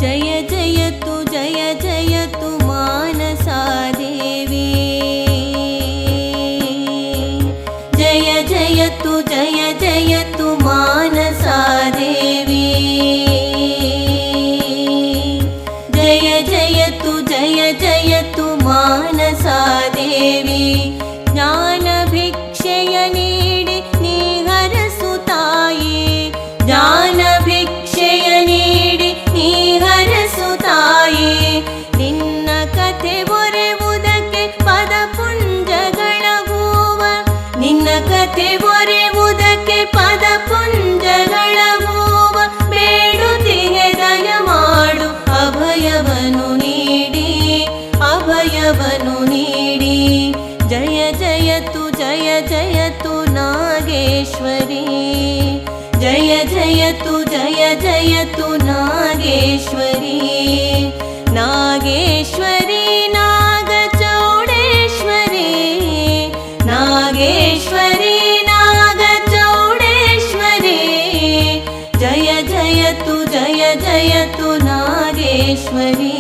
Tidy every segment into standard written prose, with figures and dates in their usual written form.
जय जयतु मानसा देवी। जय जयतु मानसा देवी। जय जयतु मानसा देवी। ज्ञानभिक्षय नीडि नीहरसुताये। ज्ञानभिक्षय नीडि नीहरसुताये। निन्न कथे बोरेवुदಕ್ಕೆ ಪದಪುಂಜಗಳ ಹೂವ। ನಿನ್ನ ಕಥೆ ಬರೆಯುವುದಕ್ಕೆ ಪದಪುಂಜಗಳ ಹೂವ। ಬೇಡುತ್ತಿಗೆ ದಯ ಮಾಡು ಅಭಯವನ್ನು ನೀಡಿ, ಅಭಯವನ್ನು ನೀಡಿ। ಜಯ ಜಯತು ನಾಗೇಶ್ವರಿ। ಜಯ ಜಯತು ನಾಗೇಶ್ವರಿ। ನಾಗೇಶ್ವರಿ ನಾಗಚೌಡೇಶ್ವರಿ। ನಾಗೇಶ್ವರಿ ನಾಗಚೌಡೇಶ್ವರಿ। ಜಯ ಜಯತು ನಾಗೇಶ್ವರಿ।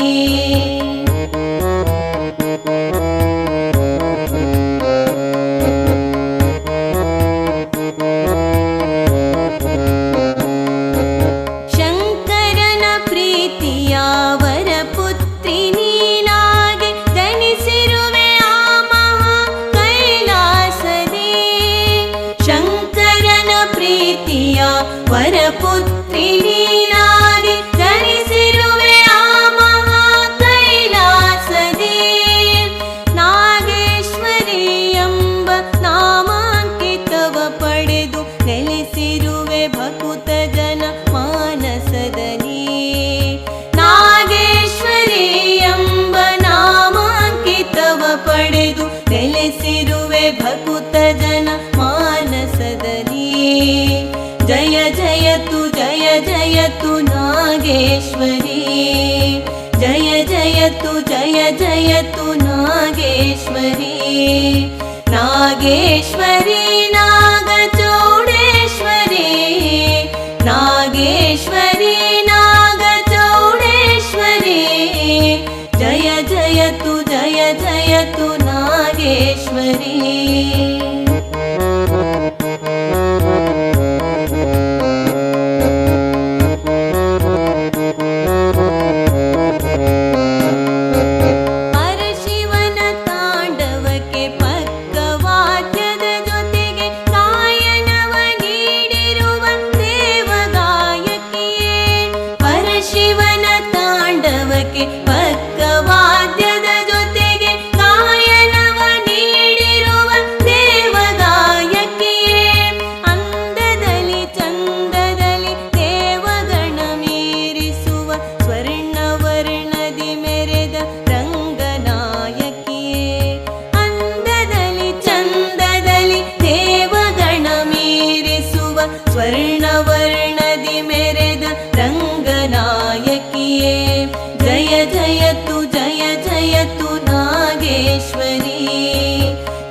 ಶಂಕರನ ಪ್ರೀತಿಯ ವರಪುತ್ರಿ ನೀನಾಗಿ ಜನಿಸಿರುವೆ ಆ ಮಹಾ ಕೈಲಾಸದಿ। ಶಂಕರನ ಪ್ರೀತಿಯ ವರಪುತ್ರಿ ನೀನಾಗಿ ಜನಿಸಿರುವೆ ಆ ಮಹಾ ಕೈಲಾಸದಿ। ನಾಗೇಶ್ವರಿ ಎಂಬ ನಾಮಾಂಕಿತವ ಪಡೆದು ನೆಲೆಸಿರುವೆ ಭಕುತ ಜನ ಮಾನಸದಲ್ಲಿ। ನಾಗೇಶ್ವರಿ ಎಂಬ ನಾಮಾಂಕಿತವ ಪಡೆದು ನೆಲೆಸಿರುವೆ ಭಕುತ ಜನ ಮಾನಸದಲ್ಲಿ। ಜಯ ಜಯತು ನಾಗೇಶ್ವರಿ। ಜಯ ಜಯತು ನಾಗೇಶ್ವರಿ। ನಾಗೇಶ್ವರಿ ನಾಗಚೌಡೇಶ್ವರಿ। ನಾಗೇಶ್ವರಿ ನಾಗಚೌಡೇಶ್ವರಿ। ಜಯ ಜಯತು ನಾಗೇಶ್ವರಿ। ಪರಶಿವನ ತಾಂಡವಕ್ಕೆ ಪಕ್ಕವಾದ್ಯದ ಜೊತೆಗೆ ಗಾಯನವ ನೀಡಿರುವ ದೇವಗಾಯಕಿಯೇ। ಪರಶಿವನ ತಾಂಡವಕ್ಕೆ ಪಕ್ಕವಾದ್ಯದ ಜೊತೆಗೆ ಗಾಯನವ ನೀಡಿರುವ ದೇವಗಾಯಕಿಯೇ। ಅಂದದಲ್ಲಿ ಚಂದದಲ್ಲಿ ದೇವಗಣ ಮೀರಿಸುವ ಸ್ವರ್ಣವರ್ಣದಿ ಮೆರೆದ ರಂಗನಾಯಕಿಯೇ। ಅಂದದಲ್ಲಿ ಚಂದದಲ್ಲಿ ದೇವಗಣ ಮೀರಿಸುವ ಸ್ವರ್ಣವರ್ಣದಿ ಮೆರೆದ ರಂಗನಾಯಕಿಯೇ। ಜಯ ಜಯತು ನಾಗೇಶ್ವರಿ।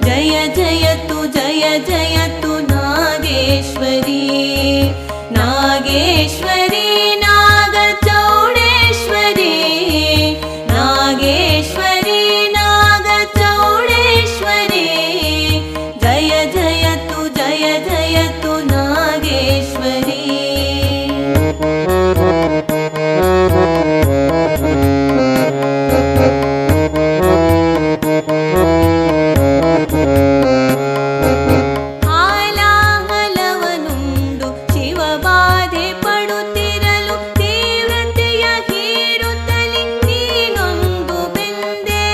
ಜಯ ಜಯತು ನಾಗೇಶ್ವರಿ। ನಾಗೇಶ್ವರಿ ನಾಗಚೌಡೇಶ್ವರಿ। ನಾಗೇಶ್ವರಿ ನಾಗಚೌಡೇಶ್ವರಿ। ಜಯ ಜಯತು ನಾಗೇಶ್ವರಿ। ಹಾಲಾಹಲವನುಂಡು ಶಿವಬಾಧೆ ಪಡುತ್ತಿರಲು ತೀವ್ರತೆಯ ಹೀರುತ್ತಲಿ ನೀನೊಂದು ಬೆಂದೆ।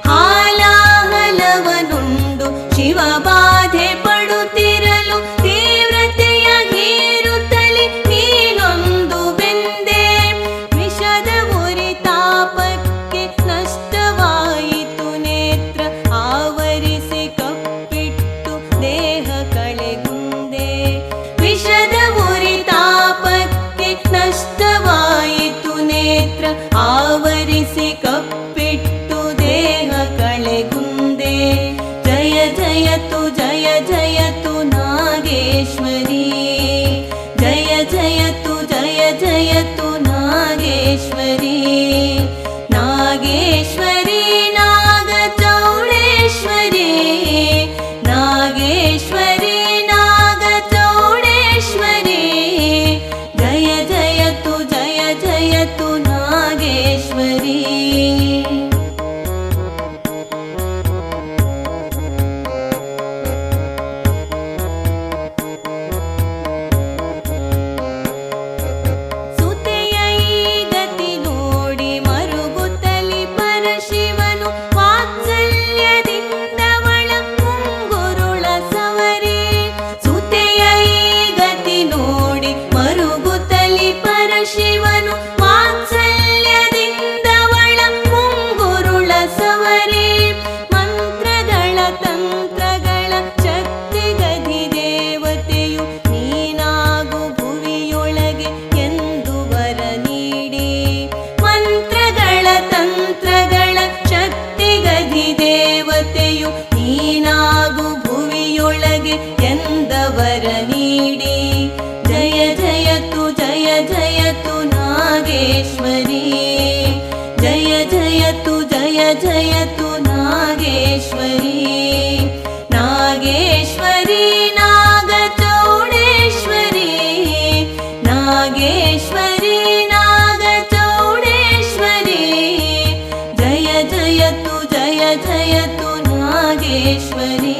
ಹಾಲಾಹಲವನುಂಡು ಶಿವಬಾಧೆ ಪಡುತ್ತಿರಲು ತೀವ್ರತೆಯ ಹೀರುತ್ತಲಿ ನೀನೊಂದು ಬೆಂದೆ। ವಿಷದ ಉರಿ ತಾಪಕ್ಕೆ ನಷ್ಟವಾಯಿತು ನೇತ್ರ ಆವರಿಸಿ ಕಪ್ಪಿಟ್ಟು ದೇಹ ಕಳೆಗುಂದೆ। ವಿಷದ ಉರಿ ತಾಪಕ್ಕೆ ನಷ್ಟವಾಯಿತು ನೇತ್ರ ಆವರಿಸಿ ಕಪ್ಪಿಟ್ಟು ದೇಹ ಕಳೆಗುಂದೆ। ಜಯ ಜಯತು ನಾಗೇಶ್ವರಿ। ಜಯ ಜಯತು ನಾಗೇಶ್ವರಿ। ಎಂದವರ ನೀಡಿ ಜಯ ಜಯತು ಜಯ ಜಯತು ನಾಗೇಶ್ವರಿ ಜಯ ಜಯತು ಜಯ ಜಯತು ನಾಗೇಶ್ವರಿ ನಾಗೇಶ್ವರಿ ನಾಗಚೌಡೇಶ್ವರಿ ನಾಗೇಶ್ವರಿ ನಾಗಚೌಡೇಶ್ವರಿ ಜಯ ಜಯತು ಜಯ ಜಯತು ನಾಗೇಶ್ವರಿ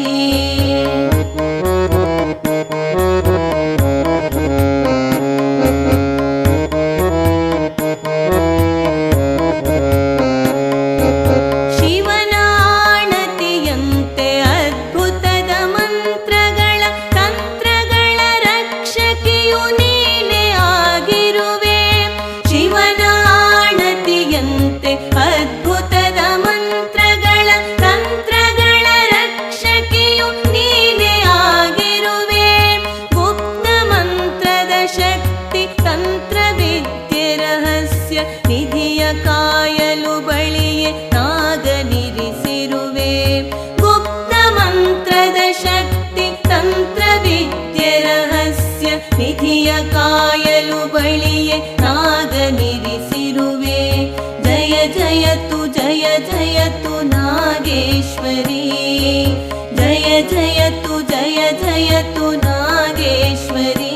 ನಿಧಿಯ ಕಾಯಲು ಬಳಿಯೇ ನಾಗನಿರಿಸಿರುವೆ ಗುಪ್ತ ಮಂತ್ರದ ಶಕ್ತಿ ತಂತ್ರ ವಿದ್ಯೆ ರಹಸ್ಯ ನಿಧಿಯ ಕಾಯಲು ಬಳಿಯೇ ನಾಗನಿರಿಸಿರುವೆ ಜಯ ಜಯತು ಜಯ ಜಯತು ನಾಗೇಶ್ವರಿ ಜಯ ಜಯತು ಜಯ ಜಯತು ನಾಗೇಶ್ವರಿ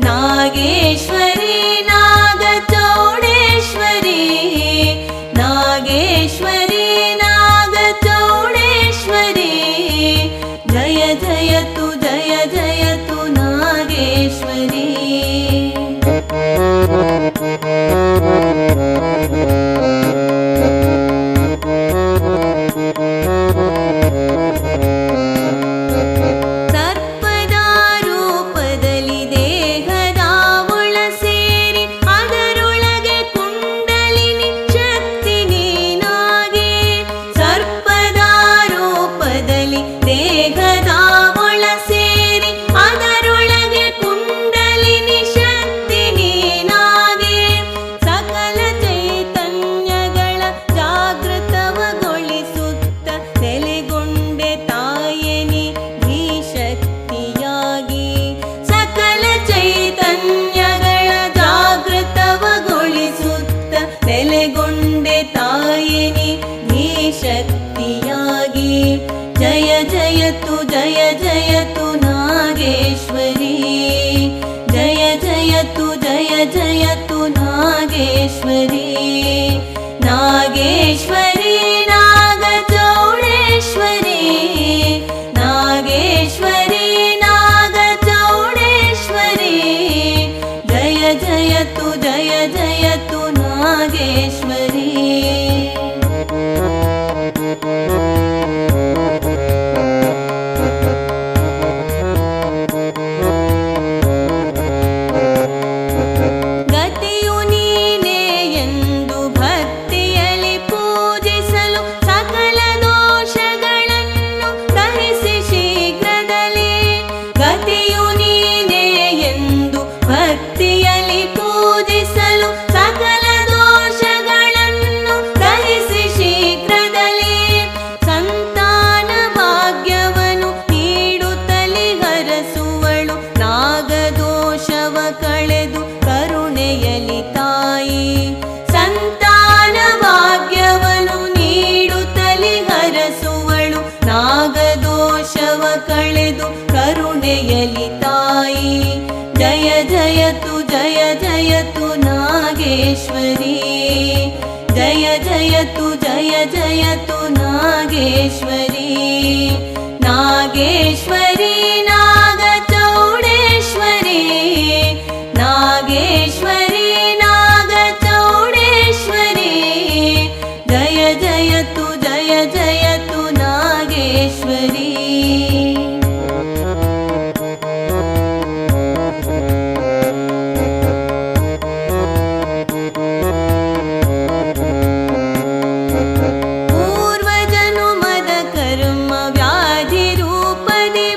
ನಾಗೇಶ್ವರಿ ನಾಗಚೌಡೇಶ್ವರಿ ನಾಗೇಶ್ವರಿ ನಾಗಚೌಡೇಶ್ವರಿ ಜಯ ಜಯತು ಜಯ ಜಯತು ನಾಗೇಶ್ವರಿ ನೆಲೆಗೊಂಡೆ ತಾಯಿನಿ ಧೀಶಕ್ತಿಯಾಗಿ ಜಯ ಜಯತು ಜಯ ಜಯತು ನಾಗೇಶ್ವರಿ ಜಯ ಜಯತು ಜಯ ಜಯತು ನಾಗೇಶ್ವರಿ ನಾಗೇಶ್ವರಿ ನಾಗಚೌಡೇಶ್ವರಿ ನಾಗೇಶ್ವರಿ ನಾಗಚೌಡೇಶ್ವರಿ ಜಯ ಜಯತು ಜಯ ಜಯತು ನಾಗೇಶ್ವರಿ ಗತಿಯು ನೀನೇ ಎಂದು ಭಕ್ತಿಯಲ್ಲಿ ಪೂಜಿಸಲು ಸಕಲ ದೋಷಗಳನ್ನು ದಹಿಸಿ ಶೀಘ್ರದಲ್ಲಿ ಗತಿಯು ನೀನೇ ಎಂದು ಭಕ್ತಿಯಲ್ಲಿ ಪೂಜಿಸಲು ಸಕಲ ದೋಷಗಳನ್ನು ದಹಿಸಿ ಶೀಘ್ರದಲ್ಲಿ ಸಂತಾನ ಭಾಗ್ಯವನ್ನು ನೀಡುತ್ತಲಿ ಹರಸುವಳು ನಾಗದೋಷವ ಕಳೆದು ಕರುಣೆಯಲಿ ತಾಯಿ ಸಂತಾನ ಭಾಗ್ಯವನ್ನು ನೀಡುತ್ತಲಿ ಹರಸುವಳು ನಾಗದೋಷವ ಕಳೆದು ಕರುಣೆಯಲಿ ತಾಯಿ ಜಯ ಜಯತು ಜಯ ಜಯತು ನಾಗೇಶ್ವರಿ ಜಯ ಜಯತು ಜಯ ಜಯತು ನಾಗೇಶ್ವರಿ ನಾಗೇಶ್ವರಿ ನಾಗಚೌಡೇಶ್ವರಿ ನಾಗೇಶ್ವರಿ ನಾಗಚೌಡೇಶ್ವರಿ ಜಯ ಜಯತು ಜಯ ಜಯತು ನಾಗೇಶ್ವರಿ ಪೂರ್ವಜನುಮದ ಕರ್ಮ ವ್ಯಾಧಿ ರೂಪದಿ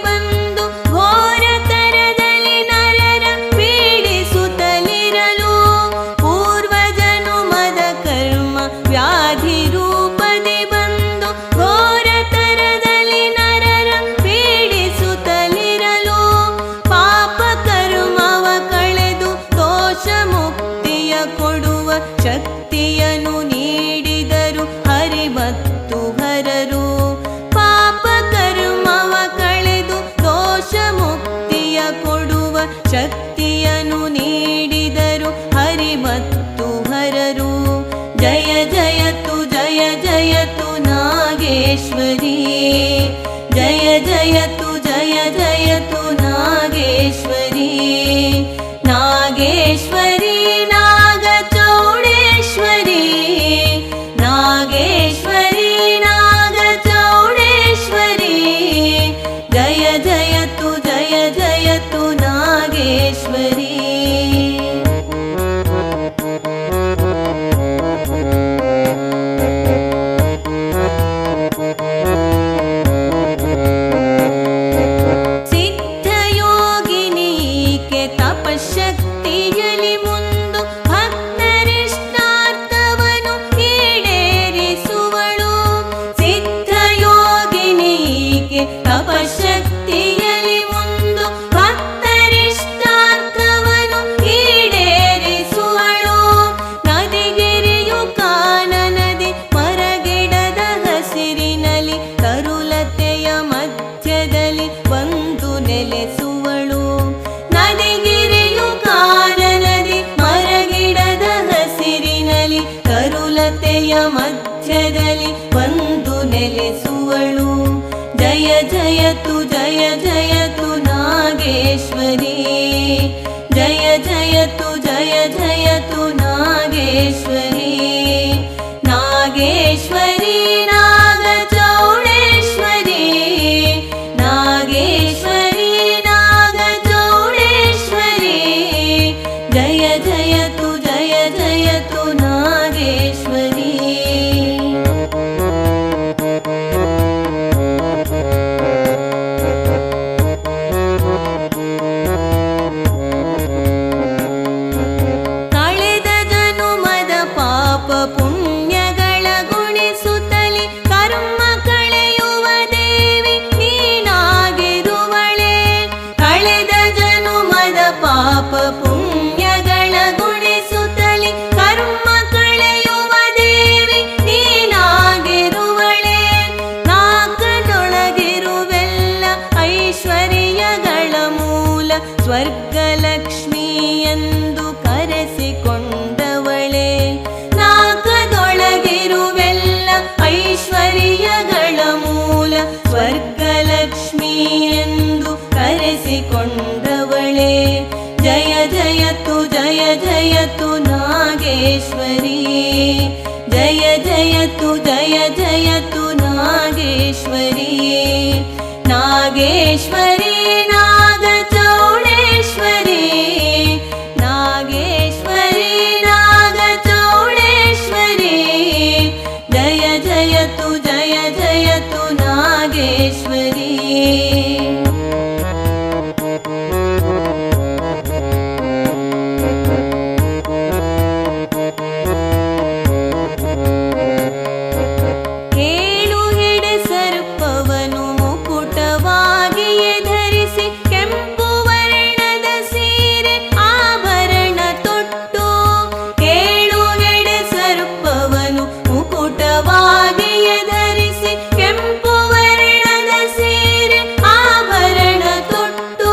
जयतु जय जयतु नागेश्वरी नागेश्वरी नागचौडेश्वरी नागेश्वरी नागचौडेश्वरी जय जयतु जय जयतु नागेश्वरी ತಪಶಕ್ತಿಯಲಿ ಮುಂದು ಭಕ್ತರಿಷ್ಟಾರ್ಥವನ್ನು ಈಡೇರಿಸುವಳು ಸಿದ್ಧಯೋಗಿನಿಗೆ ತಪಶಕ್ತಿಯಲಿ ಮುಂದು ಭಕ್ತರಿಷ್ಟಾರ್ಥವನ್ನು ಈಡೇರಿಸುವಳು ನದಿಗಿರಿಯು ಕಾನನದಿ ಮರಗಿಡದ ಹಸಿರಿನಲಿ ಕರುಲತೆಯ ಮಧ್ಯದಲ್ಲಿ ಬಂದು ನೆಲೆಸುವಳು ನದಿಗಿರಿಯು ಕಾನನದಿ ಮರಗಿಡದ ಹಸಿರಿನಲಿ ಕರುಲತೆಯ ಮಧ್ಯದಲ್ಲಿ ಬಂದು ನೆಲೆಸುವಳು ಜಯ ಜಯತು ಜಯ ಜಯತು ನಾಗೇಶ್ವರಿ ಜಯ ಜಯತು ಜಯ ಜಯತು ನಾಗೇಶ್ವರಿ ನಾಗೇಶ್ವರಿ ನಾಗಚೌಡೇಶ್ವರಿ ನಾಗೇಶ್ವರಿ ನಾಗಚೌಡೇಶ್ವರಿ ಜಯ ಜಯತು ಜಯ ಜಯತು ನಾಗೇಶ್ವರಿ ಕಳೆದ ಜನುಮದ ಪಾಪ ಪುಣ್ಯಗಳ ಗುಣಿಸುತ್ತಲಿ ಕರ್ಮ ಕಳೆಯುವ ದೇವಿ ನೀನಾಗಿರುವಳೆ ಕಳೆದ ಜನುಮದ ಪಾಪ ಪುಣ್ಯಗಳ ಗುಣಿಸುತ್ತಲಿ ಕರ್ಮ ಕಳೆಯುವ ದೇವಿ ನೀನಾಗಿರುವಳೆ ನಾಕದೊಳಗಿರುವೆಲ್ಲ ಐಶ್ವರ್ಯಗಳ ಮೂಲ ಸ್ವರ್ಗಲಕ್ಷ್ಮಿ ಎಂದು ಕರೆಸಿಕೊಂಡವಳೆ ನಾಕದೊಳಗಿರುವೆಲ್ಲ ಐಶ್ವರ್ಯಗಳ ಮೂಲ ಸ್ವರ್ಗಲಕ್ಷ್ಮಿ ಎಂದು ಕರೆಸಿಕೊಂಡವಳೆ ಜಯ ಜಯತು ಜಯ ಜಯತು ನಾಗೇಶ್ವರಿ ಜಯ ಜಯತು ಜಯ ಜಯತು ನಾಗೇಶ್ವರಿ ನಾಗೇಶ್ವರಿ ನಾಗಚೌಡೇಶ್ವರಿ ನಾಗೇಶ್ವರಿ ನಾಗಚೌಡೇಶ್ವರಿ ಜಯ ಜಯತು ಜಯ ಜಯತು ನಾಗೇಶ್ವರಿ ಏಳು ಹೆಡೆ ಸರ್ಪವನು ಮುಕುಟವಾಗಿಯೇ ಧರಿಸಿ ಕೆಂಪು ವರ್ಣದ ಸೀರೆ ಆಭರಣ ತೊಟ್ಟು ಏಳು ಹೆಡೆ ಸರ್ಪವನು ಮುಕುಟವಾಗಿಯೇ ಧರಿಸಿ ಕೆಂಪು ವರ್ಣದ ಸೀರೆ ಆಭರಣ ತೊಟ್ಟು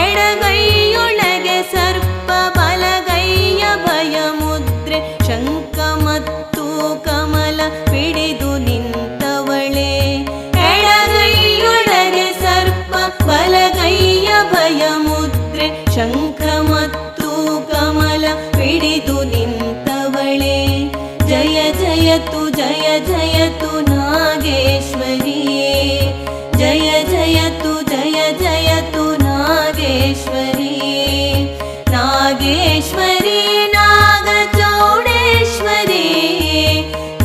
ಎಡಗೈಯೊಳಗೆ ಸರ್ಪ ಬಲಗೈಯ ಭಯ ಮುದ್ರೆ ಶಂಖ ಮತ್ತು ಕಮಲ ಪಿಡಿದು ನಿಂತವಳೆ ಎಡಗೈಯೊಳಗೆ ಸರ್ಪ ಬಲಗೈಯ ಭಯ ಮುದ್ರೆ ಶಂಖ ಮತ್ತು ಕಮಲ ಪಿಡಿದು ನಿಂತವಳೆ ಜಯ ಜಯತು ಜಯ ಜಯತು ನಾಗೇಶ್ವರಿ ಜಯ ಜಯತು ಜಯ ಜಯತು ನಾಗೇಶ್ವರಿ ನಾಗೇಶ್ವರಿ ನಾಗಚೌಡೇಶ್ವರಿ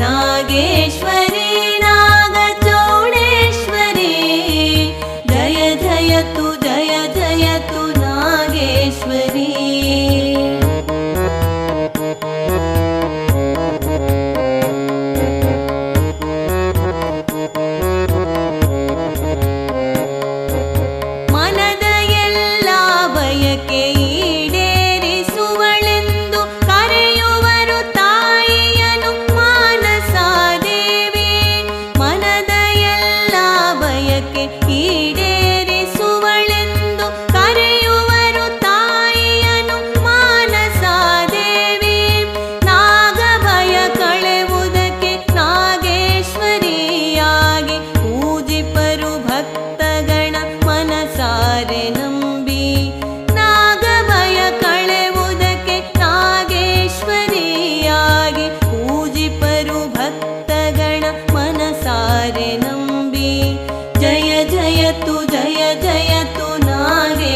ನಾಗೇಶ್ವರಿ ನಾಗಚೌಡೇಶ್ವರಿ ಜಯ ಜಯತು ಜಯ ಜಯತು ನಾಗೇಶ್ವರಿ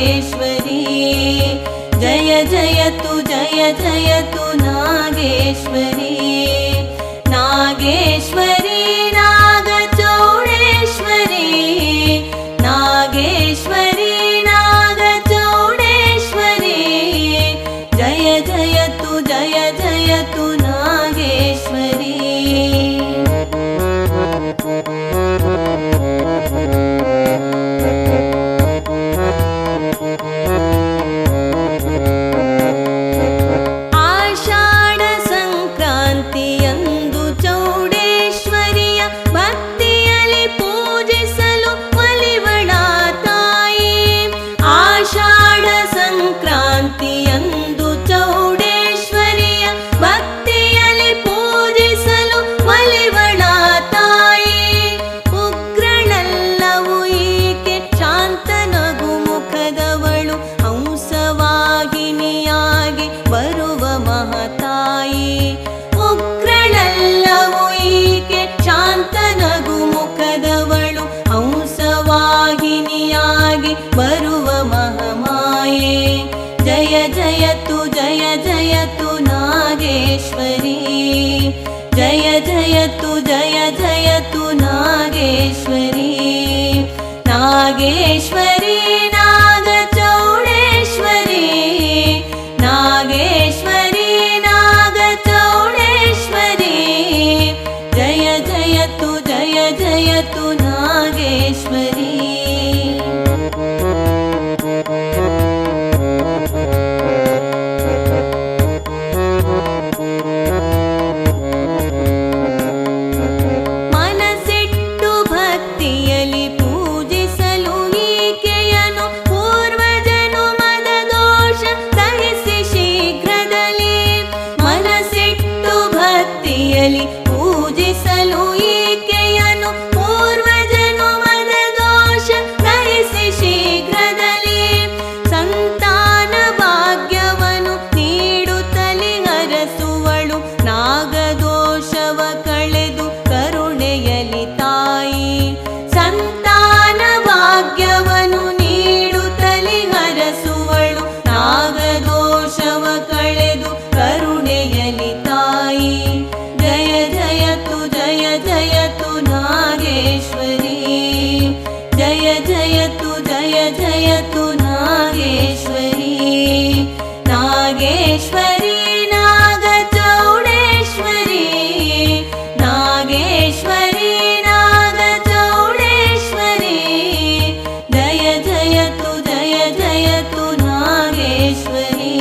नागेश्वरी जय जयतु नागेश्वरी नागेश्वरी नागचौडेश्वरी नागेश्वरी नागचौडेश्वरी जय जयतु नागेश्वरी ಬರುವ ಮಹಾಮಾಯೆ ಜಯ ಜಯತು ನಾಗೇಶ್ವರಿ ಜಯ ಜಯತು ನಾಗೇಶ್ವರಿ ನಾಗೇಶ್ವರಿ ನಾಗಚೌಡೇಶ್ವರಿ ನಾಗೇಶ್ವರಿ ನಾಗಚೌಡೇಶ್ವರಿ ಜಯ ಜಯತು ನಾಗೇಶ್ವರಿ पूजिसलु ಈಕೆಯನ್ನು ಪೂರ್ವಜನುಮದ ದೋಷ ಸಹಿಸಿ ಶೀಘ್ರದಲ್ಲಿ ಸಂತಾನ ಭಾಗ್ಯವನ್ನು ನೀಡುತ್ತಲೇ ಹರಸುವಳು ನಾಗದೋಷವ ಕಳೆದು ಕರುಣೆಯಲಿ ತಾಯಿ ಸಂತಾನ ಭಾಗ್ಯವನ್ನು ನೀಡುತ್ತಲೇ ಹರಸುವಳು ನಾಗದೋಷವ ಕಳೆದು ಕರುಣೆಯಲಿ ತಾಯಿ ಜಯ ಜಯತು ನಾಗೇಶ್ವರಿ ಜಯ ಜಯತು ನಾಗೇಶ್ವರಿ ನಾಗೇಶ್ವರಿ ನಾಗಚೌಡೇಶ್ವರಿ ನಾಗೇಶ್ವರಿ ನಾಗಚೌಡೇಶ್ವರಿ ಜಯ ಜಯತು ನಾಗೇಶ್ವರಿ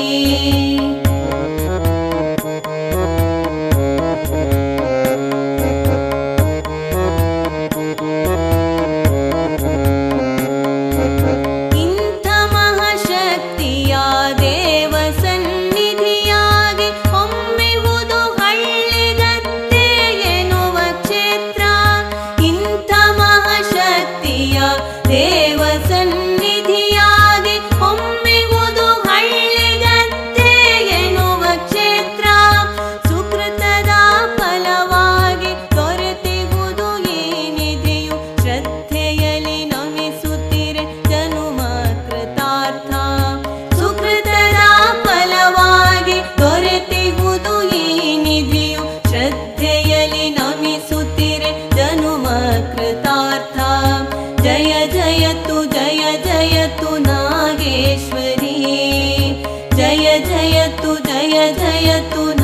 जय जयतु नागेश्वरी जय जयतु